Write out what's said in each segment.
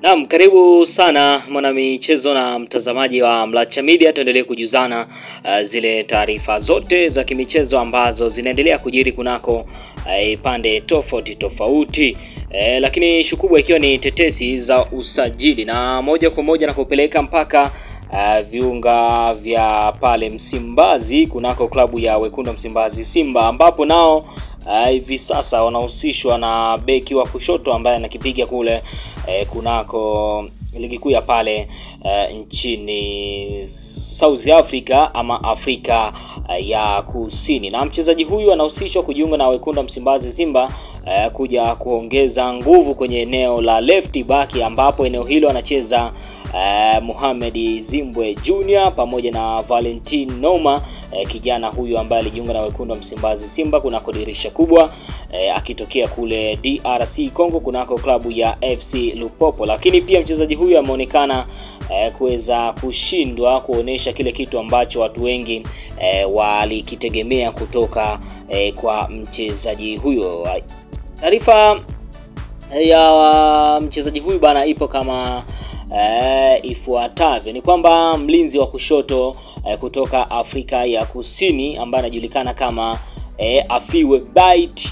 Naam, karibu sana mwanamichezo na mtazamaji wa Mlacha Media. Tuendelee kujuzana zile taarifa zote za kimichezo ambazo zinaendelea kujiri kunako pande tofauti. Lakini shukubwa ikiwa ni tetesi za usajili, na moja kwa moja na kupeleka mpaka viunga vya pale Msimbazi kunako klabu ya Wekundu Msimbazi Simba, ambapo nao hivi sasa wanahusishwa na beki wa kushoto ambaye anakipiga kule kunako ligi kuu ya pale nchini South Africa ama Afrika ya Kusini. Na mchezaji huyu anahusishwa kujiunga na Wekundu Msimbazi Simba kuja kuongeza nguvu kwenye eneo la left back, ambapo eneo hilo anacheza Mohamed Zimbwe Junior pamoja na Valentin Noma, kijana huyu ambaye alijiunga na Wekundu Msimbazi Simba kunako dirisha kubwa akitokea kule DRC Congo kunako klabu ya FC Lupopo. Lakini pia mchezaji huyu ameonekana kuweza kushindwa kuonesha kile kitu ambacho watu wengi walikitegemea kutoka kwa mchezaji huyo. Taarifa ya mchezaji huyu bana ipo kama ifuatavyo. Ni kwamba mlinzi wa kushoto kutoka Afrika ya Kusini ambaye anajulikana kama Afiwe Bite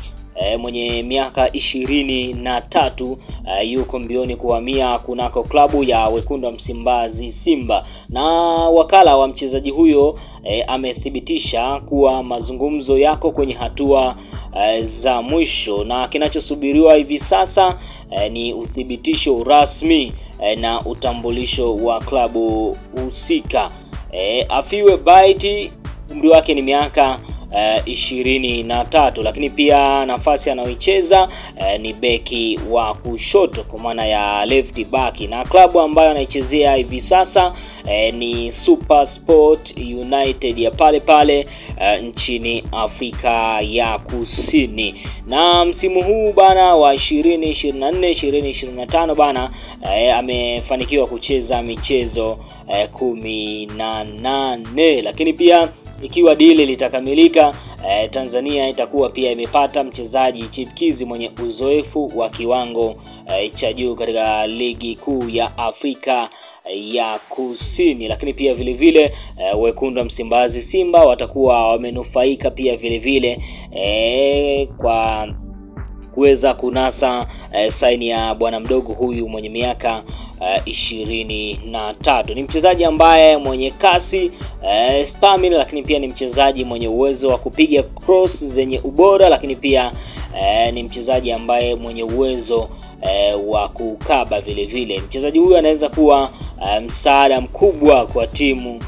mwenye miaka 23 yuko mbioni kuhamia kunako klabu ya Wekundu Msimbazi Simba, na wakala wa mchezaji huyo amethibitisha kuwa mazungumzo yako kwenye hatua za mwisho, na kinachosubiriwa hivi sasa ni uthibitisho rasmi na utambulisho wa klabu husika. Afiwe Bite umri wake ni miaka 23, lakini pia nafasi anayoicheza ni beki wa kushoto kwa maana ya left back, na klabu ambayo anaichezea hivi sasa ni Super Sport United ya pale nchini Afrika ya Kusini. Na msimu huu bana wa 2024-2025 bana amefanikiwa kucheza michezo 18, lakini pia ikiwa dili litakamilika Tanzania itakuwa pia imepata mchezaji chipkizi mwenye uzoefu wa kiwango cha juu katika ligi kuu ya Afrika ya Kusini. Lakini pia vile vile Wekundu Msimbazi Simba watakuwa wamenufaika pia vile vile kwa kuweza kunasa saini ya bwana mdogo huyu mwenye miaka 23. Ni mchezaji ambaye mwenye kasi, stamina, lakini pia ni mchezaji mwenye uwezo wa kupiga cross zenye ubora, lakini pia ni mchezaji ambaye mwenye uwezo wa kukaba vile vile. Mchezaji huyu anaweza kuwa msaada mkubwa kwa timu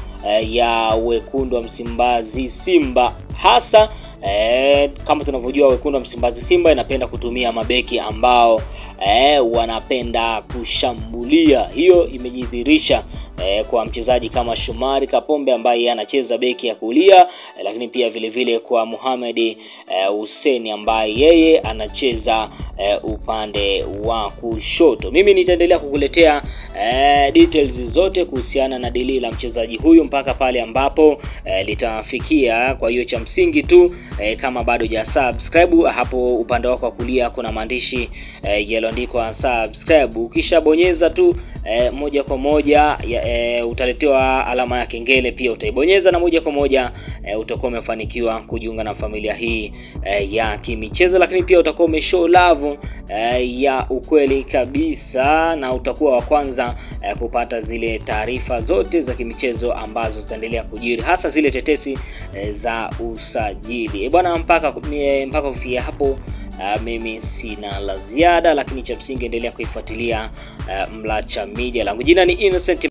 ya Wekundu Msimbazi Simba, hasa kama tunavyojua Wekundu Msimbazi Simba inapenda kutumia mabeki ambao wanapenda kushambulia. Hiyo imejidhihirisha kwa mchezaji kama Shomari Kapombe ambaye anacheza beki ya kulia, lakini pia vile vile kwa Mohamed Hussein ambaye yeye anacheza upande wa kushoto. Mimi nitaendelea kukuletea details zote kuhusiana na dili la mchezaji huyu mpaka pale ambapo litafikia. Kwa hiyo cha msingi tu kama bado hujasubscribe, hapo upande wako wa kulia kuna maandishi yaliyoandikwa subscribe. Ukishabonyeza tu moja kwa moja utaletewa alama ya kengele, pia utaibonyeza na moja kwa moja utakuwa umefanikiwa kujiunga na familia hii ya kimichezo, lakini pia utakuwa umeshow love ya ukweli kabisa, na utakuwa wa kwanza kupata zile taarifa zote za kimichezo ambazo zitaendelea kujiri, hasa zile tetesi za usajili. Bwana, mpaka kufikia hapo mimi sina la ziada, lakini cha msingi endelea kuifuatilia Mlacha Media. Langu jina ni Innocent.